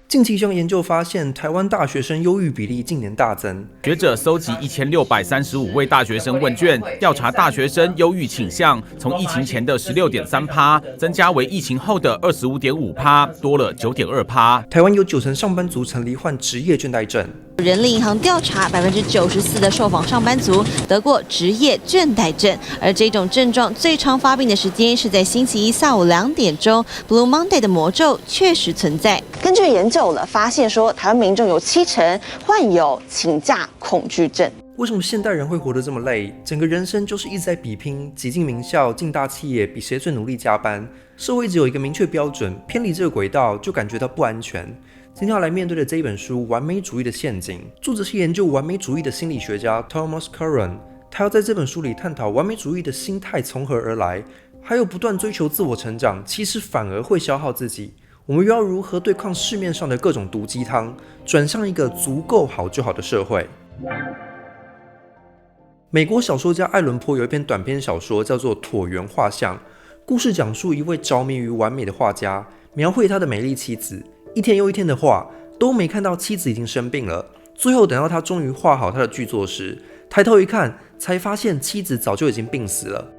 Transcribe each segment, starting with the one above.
近期一项研究发现，台湾大学生忧郁比例近年大增。学者搜集1635位大学生问卷，调查大学生忧郁倾向，从疫情前的16.3%增加为疫情后的25.5%，多了9.2%。台湾有90%上班族曾罹患职业倦怠症。人力银行调查，94%的受访上班族得过职业倦怠症，而这种症状最常发病的时间是在星期一下午2点钟。Blue Monday 的魔咒确实存在。根据研究发现说，台湾民众有70%患有请假恐惧症。为什么现代人会活得这么累？整个人生就是一直在比拼，挤进名校、进大企业，比谁最努力加班。社会只有一个明确标准，偏离这个轨道就感觉到不安全。今天要来面对的这一本书《完美主义的陷阱》，作者是研究完美主义的心理学家 Thomas Curran。他要在这本书里探讨完美主义的心态从何而来，还有不断追求自我成长，其实反而会消耗自己。我们又要如何对抗市面上的各种毒鸡汤，转向一个足够好就好的社会？美国小说家爱伦坡有一篇短篇小说叫做《椭圆画像》，故事讲述一位着迷于完美的画家，描绘他的美丽妻子，一天又一天的画，都没看到妻子已经生病了。最后等到他终于画好他的巨作时，抬头一看，才发现妻子早就已经病死了。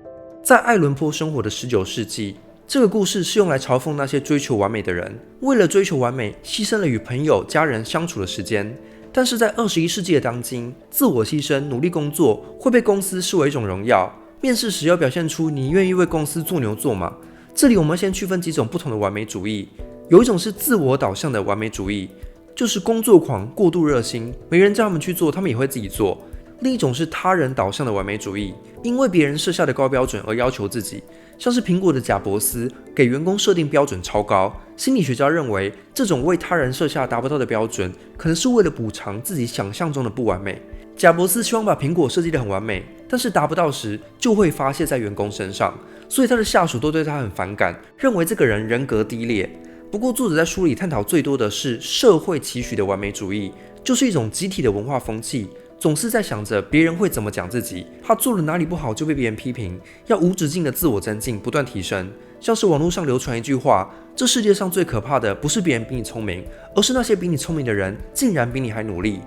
在爱伦坡生活的19世纪，这个故事是用来嘲讽那些追求完美的人，为了追求完美，牺牲了与朋友、家人相处的时间。但是在21世纪的当今，自我牺牲、努力工作会被公司视为一种荣耀。面试时要表现出你愿意为公司做牛做马。这里我们先区分几种不同的完美主义。有一种是自我导向的完美主义，就是工作狂、过度热心，没人叫他们去做，他们也会自己做。另一种是他人导向的完美主义，因为别人设下的高标准而要求自己，像是苹果的贾伯斯给员工设定标准超高。心理学家认为，这种为他人设下达不到的标准，可能是为了补偿自己想象中的不完美。贾伯斯希望把苹果设计得很完美，但是达不到时就会发泄在员工身上，所以他的下属都对他很反感，认为这个人人格低劣。不过作者在书里探讨最多的是社会期许的完美主义，就是一种集体的文化风气，总是在想着别人会怎么讲自己，他做了哪里不好就被别人批评，要无止境的自我增进，不断提升。像是网络上流传一句话，这世界上最可怕的不是别人比你聪明，而是那些比你聪明的人竟然比你还努力。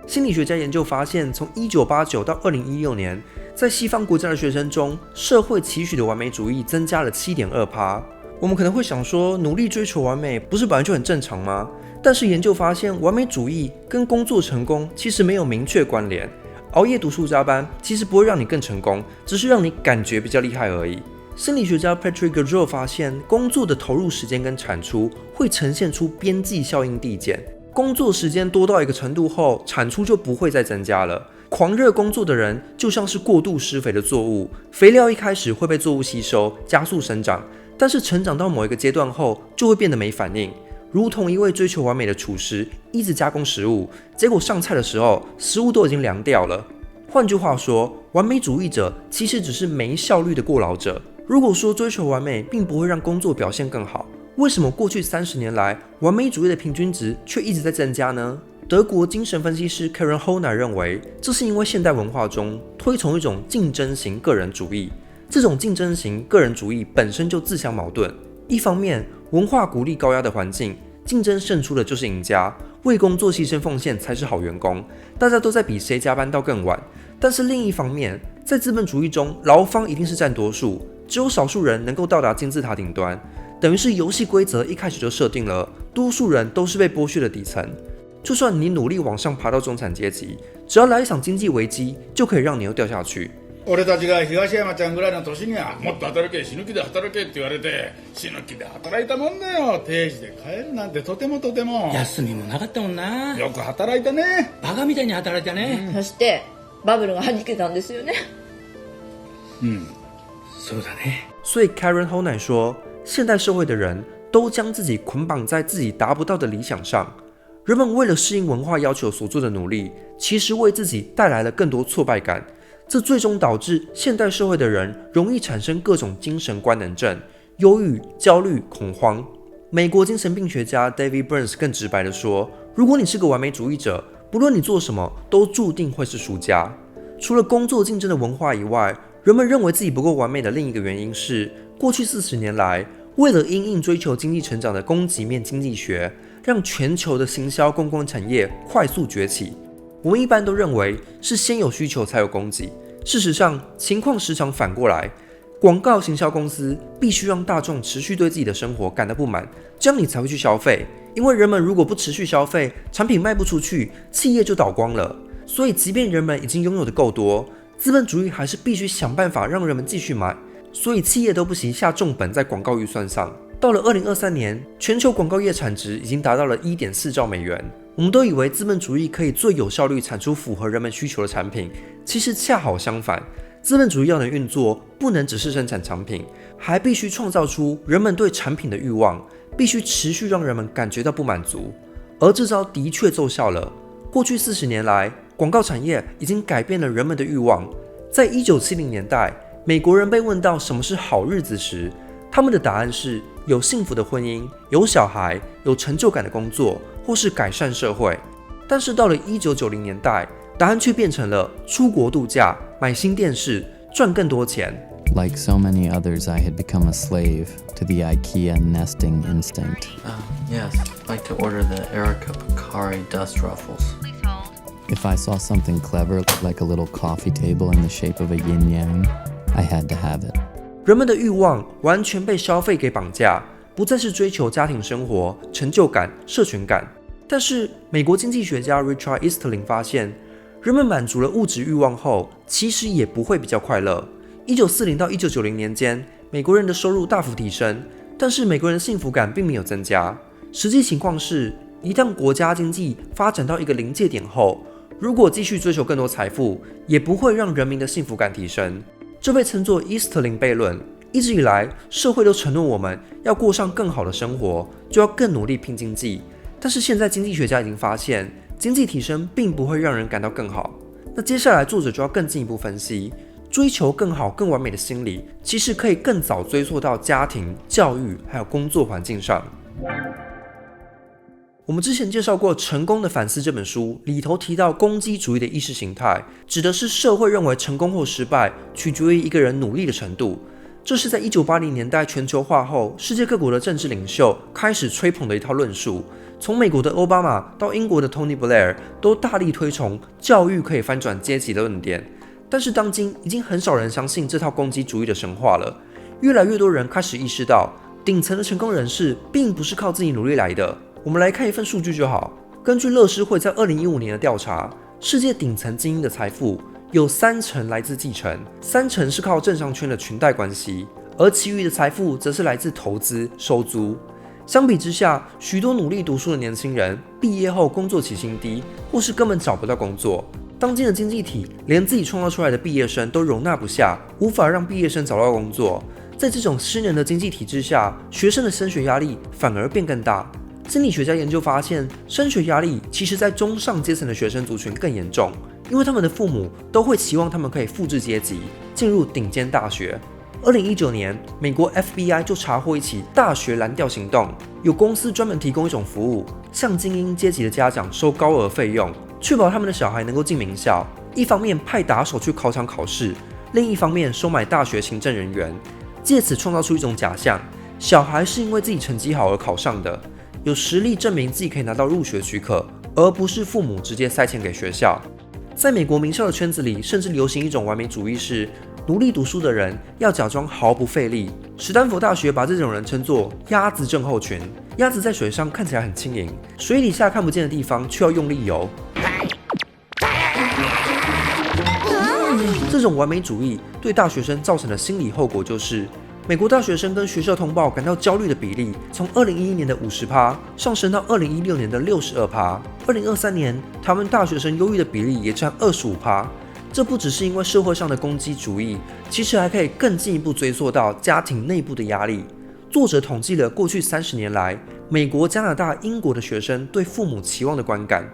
心理学家研究发现，从1989到2016年，在西方国家的学生中，社会期许的完美主义增加了 7.2%。我们可能会想说，努力追求完美不是本来就很正常吗？但是研究发现，完美主义跟工作成功其实没有明确关联。熬夜读书加班其实不会让你更成功，只是让你感觉比较厉害而已。心理学家 Patrick Gaudreau 发现，工作的投入时间跟产出会呈现出边际效应递减。工作时间多到一个程度后，产出就不会再增加了。狂热工作的人就像是过度施肥的作物，肥料一开始会被作物吸收，加速生长，但是成长到某一个阶段后，就会变得没反应。如同一位追求完美的厨师，一直加工食物，结果上菜的时候，食物都已经凉掉了。换句话说，完美主义者其实只是没效率的过劳者。如果说追求完美并不会让工作表现更好，为什么过去30年来，完美主义的平均值却一直在增加呢？德国精神分析师 Karen Horney 认为，这是因为现代文化中推崇一种竞争型个人主义。这种竞争型个人主义本身就自相矛盾。一方面，文化鼓励高压的环境，竞争胜出的就是赢家，为工作牺牲奉献才是好员工，大家都在比谁加班到更晚。但是另一方面，在资本主义中，劳方一定是占多数，只有少数人能够到达金字塔顶端，等于是游戏规则一开始就设定了，多数人都是被剥削的底层。就算你努力往上爬到中产阶級，只要来一场经济危机，就可以让你又掉下去。俺たちが東山ちゃんぐらいの年にはもっと働け死ぬ気で働けって言われて死ぬ気で働いたもんだよ。定時で帰るなんてとてもとても。休みもなかったもんな。よく働いたね。バカみたいに働いたね。そしてバブルが弾けたんですよね。そうだね。所以 Karen Horney 说，现代社会的人都将自己捆绑在自己达不到的理想上。人们为了适应文化要求所做的努力，其实为自己带来了更多挫败感。这最终导致现代社会的人容易产生各种精神官能症、忧郁、焦虑、恐慌。美国精神病学家 David Burns 更直白地说，如果你是个完美主义者，不论你做什么都注定会是输家。除了工作竞争的文化以外，人们认为自己不够完美的另一个原因是，过去40年来，为了因应追求经济成长的供给面经济学，让全球的行销公共产业快速崛起。我们一般都认为是先有需求才有供给，事实上情况时常反过来。广告行销公司必须让大众持续对自己的生活感到不满，这样你才会去消费。因为人们如果不持续消费，产品卖不出去，企业就倒光了。所以即便人们已经拥有的够多，资本主义还是必须想办法让人们继续买，所以企业都不惜下重本在广告预算上。到了2023年，全球广告业产值已经达到了 1.4 兆美元。我们都以为资本主义可以最有效率产出符合人们需求的产品，其实恰好相反。资本主义要能运作，不能只是生产产品，还必须创造出人们对产品的欲望，必须持续让人们感觉到不满足。而这招的确奏效了。过去40年来，广告产业已经改变了人们的欲望。在1970年代，美国人被问到什么是好日子时，他们的答案是有幸福的婚姻、有小孩、有成就感的工作，或是改善社会。但是到了1990年代，答案却变成了出国度假、买新电视、赚更多钱。Like so many others, I had become a slave to the IKEA nesting instinct. Yes, I'd like to order the Erica Picari dust ruffles. If I saw something clever, like a little coffee table in the shape of a yin-yang, I had to have it. 人们的欲望完全被消费给绑架，不再是追求家庭生活、成就感、社群感。但是，美国经济学家 Richard Easterling 发现，人们满足了物质欲望后，其实也不会比较快乐。1940到1990年间，美国人的收入大幅提升，但是美国人的幸福感并没有增加。实际情况是，一旦国家经济发展到一个临界点后，如果继续追求更多财富，也不会让人民的幸福感提升。这被称作 Easterling 悖论。一直以来，社会都承诺我们要过上更好的生活，就要更努力拼经济。但是现在经济学家已经发现，经济提升并不会让人感到更好。那接下来作者就要更进一步分析，追求更好、更完美的心理，其实可以更早追溯到家庭、教育还有工作环境上。我们之前介绍过《成功的反思》这本书，里头提到攻击主义的意识形态，指的是社会认为成功或失败取决于一个人努力的程度。这是在1980年代全球化后，世界各国的政治领袖开始吹捧的一套论述。从美国的奥巴马到英国的 Tony Blair 都大力推崇教育可以翻转阶级的论点。但是当今已经很少人相信这套攻击主义的神话了，越来越多人开始意识到，顶层的成功人士并不是靠自己努力来的。我们来看一份数据就好。根据乐施会在2015年的调查，世界顶层精英的财富有30%来自继承，3%是靠政商圈的裙带关系，而其余的财富则是来自投资、收租。相比之下，许多努力读书的年轻人毕业后工作起薪低，或是根本找不到工作。当今的经济体连自己创造出来的毕业生都容纳不下，无法让毕业生找到工作。在这种失能的经济体制下，学生的升学压力反而变更大。心理学家研究发现，升学压力其实在中上阶层的学生族群更严重，因为他们的父母都会期望他们可以复制阶级，进入顶尖大学。2019年，美国 FBI 就查获一起大学蓝调行动，有公司专门提供一种服务，向精英阶级的家长收高额费用，确保他们的小孩能够进名校。一方面派打手去考场考试，另一方面收买大学行政人员，借此创造出一种假象：小孩是因为自己成绩好而考上的，有实力证明自己可以拿到入学许可，而不是父母直接塞钱给学校。在美国名校的圈子里，甚至流行一种完美主义，是努力读书的人要假装毫不费力。史丹佛大学把这种人称作鸭子症候群。鸭子在水上看起来很轻盈，水底下看不见的地方却要用力游。这种完美主义对大学生造成的心理后果就是，美国大学生跟学校通报感到焦虑的比例从2011年的 50% 上升到2016年的 62%。2023年，台湾大学生忧郁的比例也占 25%。这不只是因为社会上的攻击主义，其实还可以更进一步追溯到家庭内部的压力。作者统计了过去30年来美国、加拿大、英国的学生对父母期望的观感，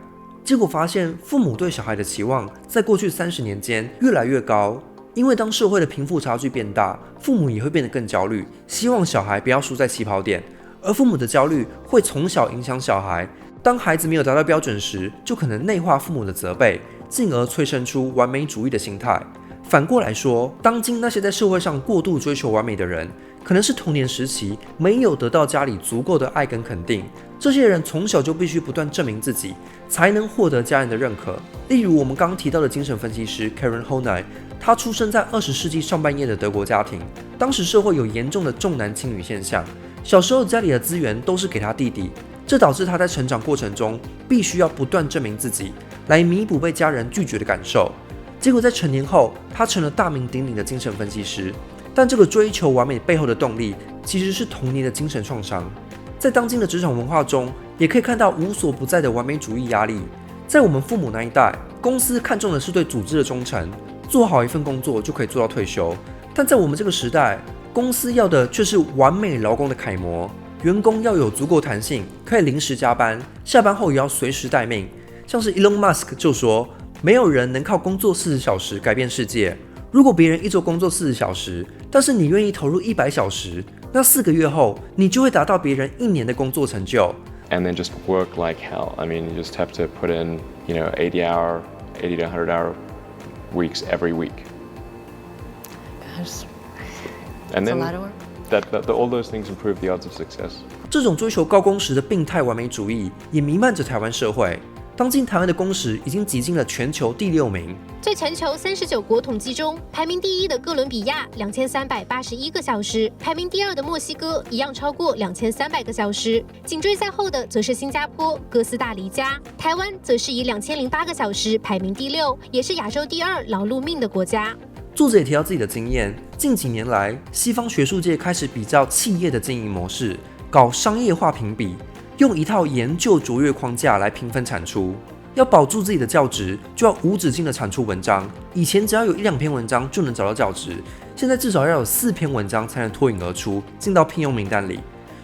结果发现父母对小孩的期望在过去30年间越来越高。因为当社会的贫富差距变大，父母也会变得更焦虑，希望小孩不要输在起跑点，而父母的焦虑会从小影响小孩。当孩子没有达到标准时，就可能内化父母的责备，进而催生出完美主义的心态。反过来说，当今那些在社会上过度追求完美的人，可能是童年时期没有得到家里足够的爱跟肯定，这些人从小就必须不断证明自己，才能获得家人的认可。例如我们刚提到的精神分析师 Karen Horney， 他出生在20世纪上半叶的德国家庭，当时社会有严重的重男轻女现象，小时候家里的资源都是给他弟弟，这导致他在成长过程中必须要不断证明自己，来弥补被家人拒绝的感受。结果在成年后，他成了大名鼎鼎的精神分析师。但这个追求完美背后的动力，其实是童年的精神创伤。在当今的职场文化中，也可以看到无所不在的完美主义压力。在我们父母那一代，公司看重的是对组织的忠诚，做好一份工作就可以做到退休。但在我们这个时代，公司要的却是完美劳工的楷模，员工要有足够弹性，可以临时加班，下班后也要随时待命。像是 Elon Musk 就说，没有人能靠工作40小时改变世界。如果别人一周工作40小时，但是你愿意投入100小时，那4个月后，你就会达到别人1年的工作成就。And then just work like hell. I mean, you just have to put in, 80 to 100 hour weeks every week. Gosh, and that's then a lot of work. all those things improve the odds of success. 这种追求高工时的病态完美主义也弥漫着台湾社会。当今台湾的工时已经挤进了全球第6名。在全球39国统计中，排名第1的哥伦比亚2381个小时，排名第2的墨西哥一样超过2300个小时，紧追在后的则是新加坡、哥斯达黎加，台湾则是以2008个小时排名第6，也是亚洲第2劳碌命的国家。作者也提到自己的经验，近几年来，西方学术界开始比较企业的经营模式，搞商业化评比，用一套研究卓越框架来评分产出。要保住自己的教职，就要无止境的产出文章。以前只要有1-2篇文章就能找到教职，现在至少要有4篇文章才能脱颖而出，进到聘用名单里。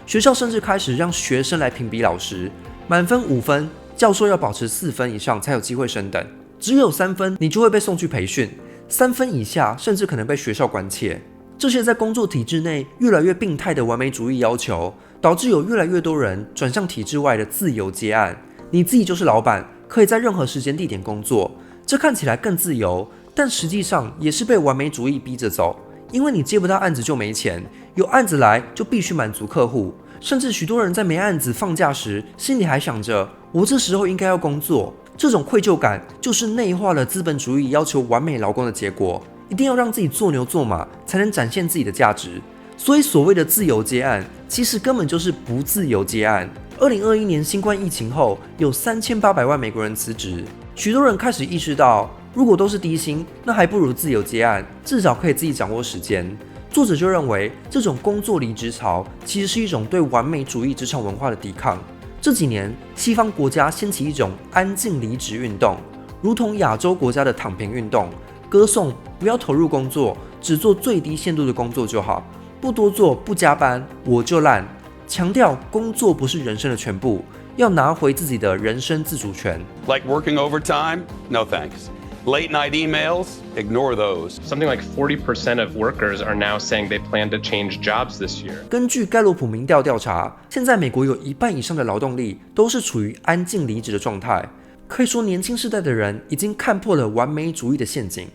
学校甚至开始让学生来评比老师，满分5分，教授要保持4分以上才有机会升等，只有3分你就会被送去培训，3分以下甚至可能被学校关切。这些在工作体制内越来越病态的完美主义要求，导致有越来越多人转向体制外的自由接案。你自己就是老板，可以在任何时间地点工作，这看起来更自由，但实际上也是被完美主义逼着走。因为你接不到案子就没钱，有案子来就必须满足客户，甚至许多人在没案子放假时，心里还想着我这时候应该要工作。这种愧疚感就是内化了资本主义要求完美劳工的结果，一定要让自己做牛做马，才能展现自己的价值。所以所谓的自由接案，其实根本就是不自由接案。2021年新冠疫情后，有3800万美国人辞职，许多人开始意识到，如果都是低薪，那还不如自由接案，至少可以自己掌握时间。作者就认为，这种工作离职潮其实是一种对完美主义职场文化的抵抗。这几年，西方国家掀起一种安静离职运动，如同亚洲国家的躺平运动，歌颂不要投入工作，只做最低限度的工作就好，不多做，不加班，我就烂。强调工作不是人生的全部，要拿回自己的人生自主权。Like working overtime? No thanks. Late night emails? Ignore those. Something like 40% of workers are now saying they plan to change jobs this year. 根据盖洛普民调调查，现在美国有1半以上的劳动力都是处于安静离职的状态。可以说，年轻世代的人已经看破了完美主义的陷阱。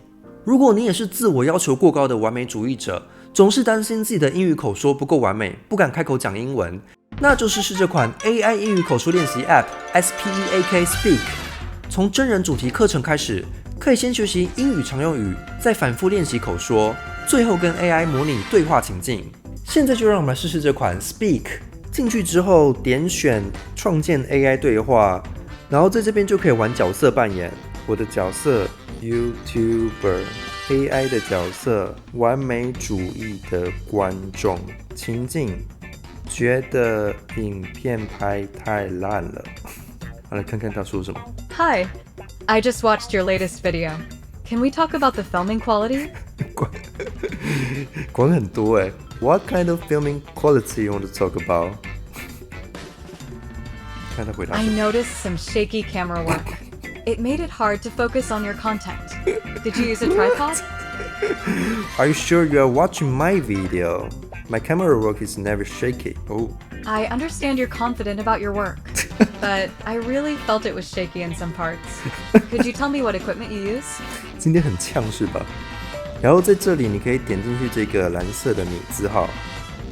如果你也是自我要求过高的完美主义者，总是担心自己的英语口说不够完美，不敢开口讲英文，那就试试这款 AI 英语口说练习 App SPEAK Speak。从真人主题课程开始，可以先学习英语常用语，再反复练习口说，最后跟 AI 模拟对话情境。现在就让我们来试试这款 Speak。进去之后点选创建 AI 对话，然后在这边就可以玩角色扮演。我的角色 YouTuber。AI 的角色，完美主义的观众，情境，觉得影片拍太烂了。好，来看看他说什么。Hi, I just watched your latest video. Can we talk about the filming quality? 管很多欸。What kind of filming quality you want to talk about? 看他回答。I noticed some shaky camera work. It made it hard to focus on your content. Did you use a tripod? Are you sure you are watching my video? My camera work is never shaky. Oh. I understand you're confident about your work, but I really felt it was shaky in some parts. Could you tell me what equipment you use? 今天很呛是吧？然后在这里你可以点进去这个蓝色的米字号，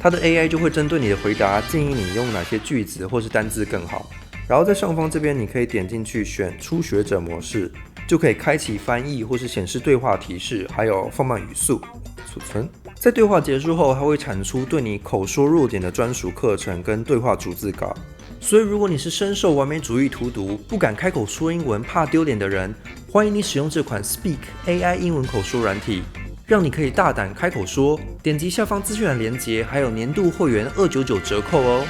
它的 AI 就会针对你的回答建议你用哪些句子或是单字更好。然后在上方这边你可以点进去选初学者模式，就可以开启翻译或是显示对话提示，还有放慢语速。储存。在对话结束后，它会产出对你口说弱点的专属课程跟对话逐字稿。所以如果你是深受完美主义荼毒，不敢开口说英文怕丢脸的人，欢迎你使用这款 Speak AI 英文口说软体，让你可以大胆开口说。点击下方资讯栏连结，还有年度会员299折扣哦。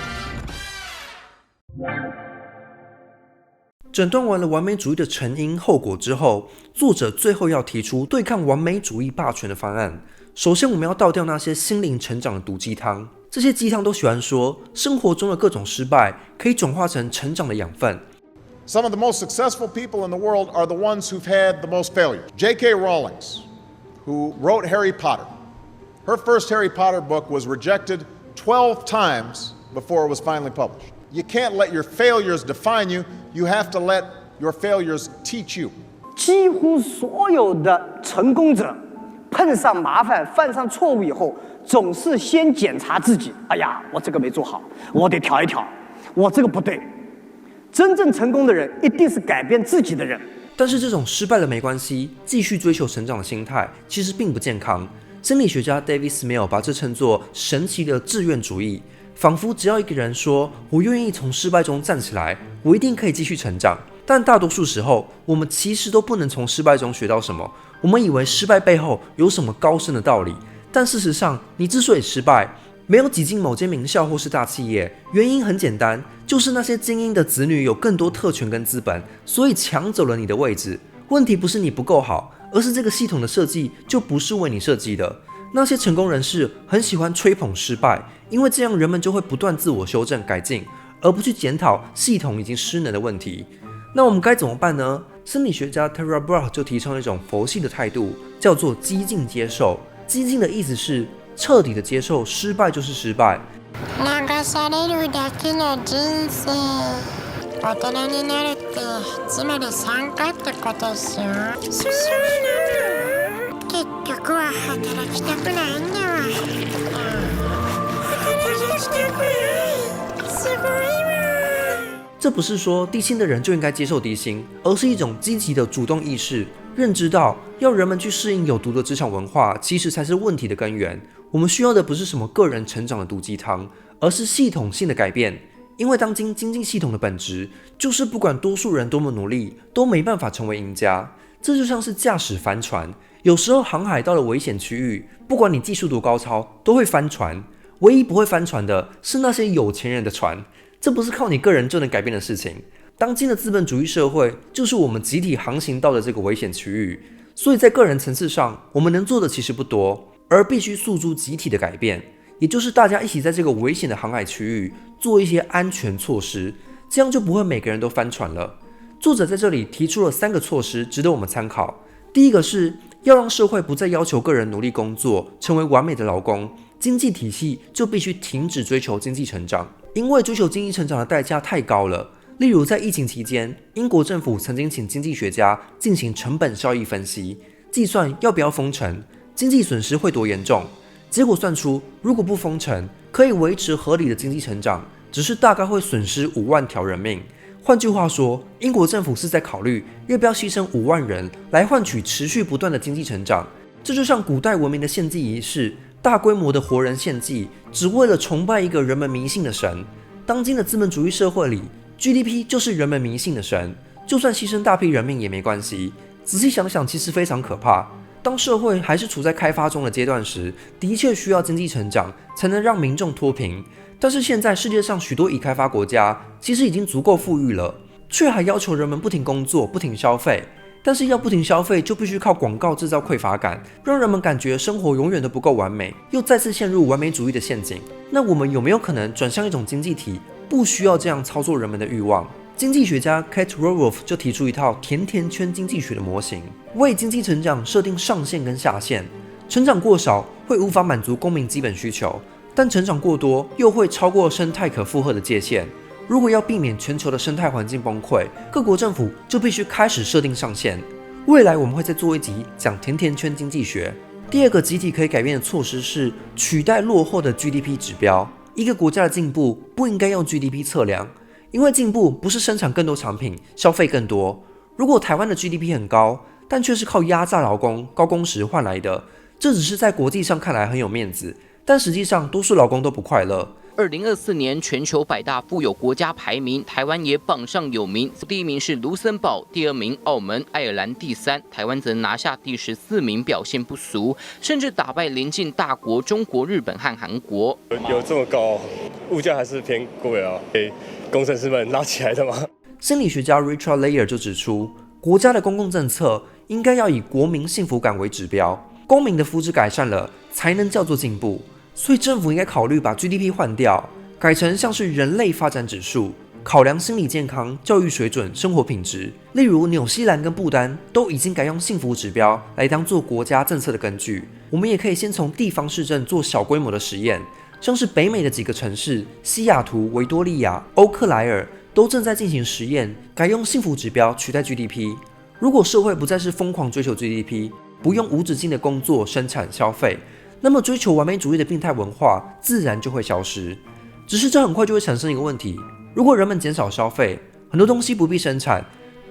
诊断完了完美主义的成因后果之后，作者最后要提出对抗完美主义霸权的方案。首先我们要倒掉那些心灵成长的毒鸡汤，这些鸡汤都喜欢说生活中的各种失败可以转化成成长的养分。Some of the most successful people in the world are the ones who've had the most failure. J.K. Rowling, who wrote Harry Potter. Her first Harry Potter book was rejected 12 times before it was finally published. You can't let your failures define you. You have to let your failures teach you. 几乎所有的成功者碰上麻烦、犯上错误以后，总是先检查自己。哎呀，我这个没做好，我得调一调，我这个不对。真正成功的人一定是改变自己的人。但是这种失败了没关系，继续追求成长的心态，其实并不健康。心理学家 David Smale 把这称作神奇的志愿主义。仿佛只要一个人说我愿意从失败中站起来，我一定可以继续成长。但大多数时候，我们其实都不能从失败中学到什么。我们以为失败背后有什么高深的道理，但事实上，你之所以失败，没有挤进某间名校或是大企业，原因很简单，就是那些精英的子女有更多特权跟资本，所以抢走了你的位置。问题不是你不够好，而是这个系统的设计就不是为你设计的。那些成功人士很喜欢吹捧失败，因为这样人们就会不断自我修正改进，而不去检讨系统已经失能的问题。那我们该怎么办呢？心理学家 Tara Brach 就提倡一种佛系的态度，叫做激进接受。激進的意思是彻底的接受失败就是失敗。流されるだけの人生。大人になるってつまり参加ってことですよ。そうなの。結局は働きたくないんだわ。働きたくない。すごいわ。这不是说低薪的人就应该接受低薪，而是一种积极的主动意识，认知到要人们去适应有毒的职场文化，其实才是问题的根源。我们需要的不是什么个人成长的毒鸡汤，而是系统性的改变。因为当今经济系统的本质就是不管多数人多么努力，都没办法成为赢家。这就像是驾驶帆船，有时候航海到了危险区域，不管你技术多高超，都会翻船。唯一不会翻船的是那些有钱人的船。这不是靠你个人就能改变的事情。当今的资本主义社会就是我们集体航行到的这个危险区域，所以在个人层次上，我们能做的其实不多，而必须诉诸集体的改变，也就是大家一起在这个危险的航海区域做一些安全措施，这样就不会每个人都翻船了。作者在这里提出了3个措施，值得我们参考。第一个是要让社会不再要求个人努力工作，成为完美的劳工，经济体系就必须停止追求经济成长。因为追求经济成长的代价太高了。例如在疫情期间，英国政府曾经请经济学家进行成本效益分析，计算要不要封城，经济损失会多严重。结果算出，如果不封城，可以维持合理的经济成长，只是大概会损失5万条人命。换句话说，英国政府是在考虑要不要牺牲5万人来换取持续不断的经济成长。这就像古代文明的献祭仪式，大规模的活人献祭，只为了崇拜一个人们迷信的神。当今的资本主义社会里， GDP 就是人们迷信的神，就算牺牲大批人命也没关系。仔细想想，其实非常可怕。当社会还是处在开发中的阶段时，的确需要经济成长才能让民众脱贫。但是现在世界上许多已开发国家其实已经足够富裕了，却还要求人们不停工作、不停消费。但是要不停消费，就必须靠广告制造匮乏感，让人们感觉生活永远都不够完美，又再次陷入完美主义的陷阱。那我们有没有可能转向一种经济体，不需要这样操作人们的欲望？经济学家 Kate Raworth 就提出一套甜甜圈经济学的模型，为经济成长设定上限跟下限。成长过少会无法满足公民基本需求，但成长过多又会超过生态可负荷的界限。如果要避免全球的生态环境崩溃，各国政府就必须开始设定上限。未来我们会再做一集讲甜甜圈经济学。第二个集体可以改变的措施是取代落后的 GDP 指标。一个国家的进步不应该用 GDP 测量，因为进步不是生产更多产品、消费更多。如果台湾的 GDP 很高，但却是靠压榨劳工、高工时换来的，这只是在国际上看来很有面子，但实际上多数劳工都不快乐。2024年全球100大富有国家排名，台湾也榜上有名。第一名是卢森堡，第二名澳门，爱尔兰第3，台湾则拿下第14名，表现不俗，甚至打败邻近大国中国、日本和韩国。有这么高，物价还是偏贵啊，给工程师们拉起来的吗？心理学家 Richard Layer 就指出，国家的公共政策应该要以国民幸福感为指标，公民的福祉改善了，才能叫做进步。所以政府应该考虑把 GDP 换掉，改成像是人类发展指数，考量心理健康、教育水准、生活品质。例如纽西兰跟不丹都已经改用幸福指标来当做国家政策的根据。我们也可以先从地方市政做小规模的实验，像是北美的几个城市，西雅图、维多利亚、欧克莱尔都正在进行实验，改用幸福指标取代 GDP。如果社会不再是疯狂追求 GDP， 不用无止境的工作、生产、消费，那么追求完美主义的病态文化自然就会消失。只是这很快就会产生一个问题，如果人们减少消费，很多东西不必生产，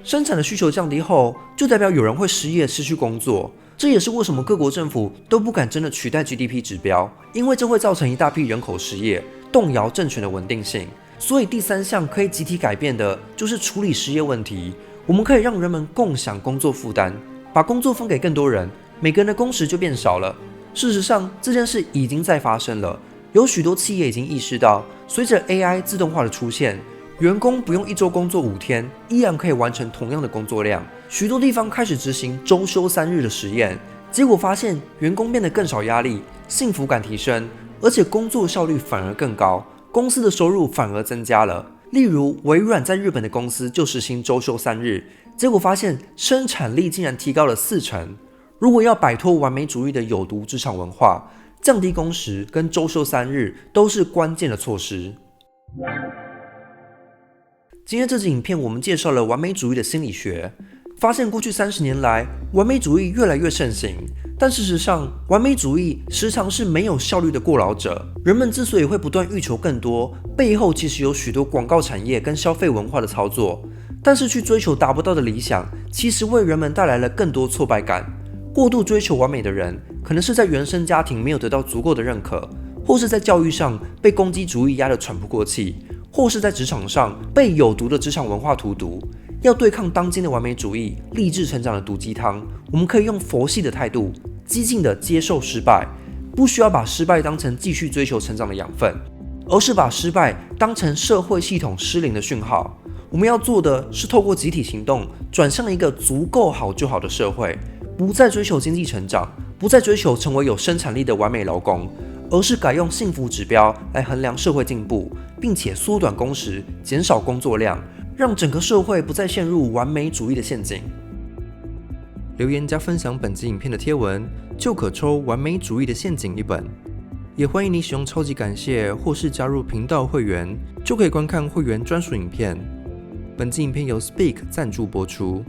生产的需求降低后，就代表有人会失业、失去工作。这也是为什么各国政府都不敢真的取代 GDP 指标，因为这会造成一大批人口失业，动摇政权的稳定性。所以第3项可以集体改变的就是处理失业问题。我们可以让人们共享工作负担，把工作分给更多人，每个人的工时就变少了。事实上，这件事已经在发生了，有许多企业已经意识到，随着 AI 自动化的出现，员工不用1周工作5天，依然可以完成同样的工作量。许多地方开始执行周休3日的实验，结果发现员工变得更少压力，幸福感提升，而且工作效率反而更高，公司的收入反而增加了。例如，微软在日本的公司就实行周休3日，结果发现生产力竟然提高了40%。如果要摆脱完美主义的有毒职场文化，降低工时跟周休3日都是关键的措施。今天这支影片我们介绍了完美主义的心理学，发现过去30年来，完美主义越来越盛行。但事实上，完美主义时常是没有效率的过劳者。人们之所以会不断欲求更多，背后其实有许多广告产业跟消费文化的操作。但是去追求达不到的理想，其实为人们带来了更多挫败感。过度追求完美的人，可能是在原生家庭没有得到足够的认可，或是在教育上被攻击主义压得喘不过气，或是在职场上被有毒的职场文化荼毒。要对抗当今的完美主义、励志成长的毒鸡汤，我们可以用佛系的态度，激进的接受失败，不需要把失败当成继续追求成长的养分，而是把失败当成社会系统失灵的讯号。我们要做的是透过集体行动，转向一个足够好就好的社会，不再追求经济成长，不再追求成为有生产力的完美劳工，而是改用幸福指标来衡量社会进步，并且缩短工时，减少工作量，让整个社会不再陷入完美主义的陷阱。留言加分享本集影片的贴文，就可抽完美主义的陷阱1本。也欢迎你使用超级感谢或是加入频道会员，就可以观看会员专属影片。本集影片由 Speak 赞助播出。